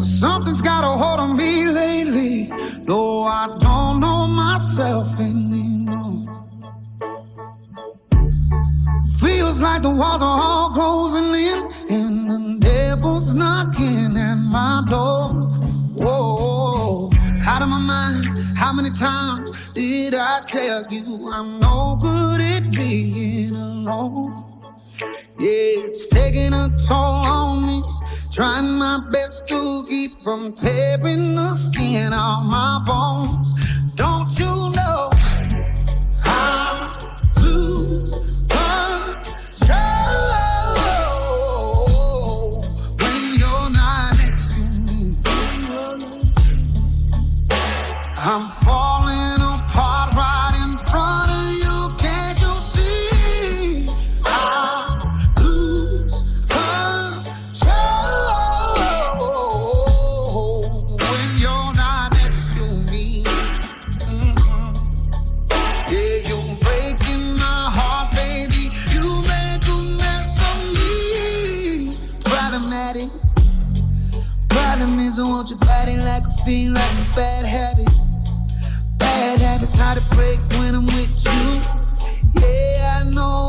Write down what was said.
Something's got a hold on me lately. No, I don't know myself anymore. Feels like the walls are all closing in, and the devil's knocking at my door. Whoa, out of my mind. How many times did I tell you I'm no good at being alone? Yeah, it's taking a toll on me. Trying my best to keep from tearing the skin off my bones. Don't you know I lose control when you're not next to me? I'm falling apart right in front of you. Can't you see? I lose control when you're not next to me. Yeah, you're breaking my heart, baby. You make a mess of me. Problematic. Problem is I want your body like a fiend, like a bad habit. Bad habits hard to break when I'm with you. Yeah, I know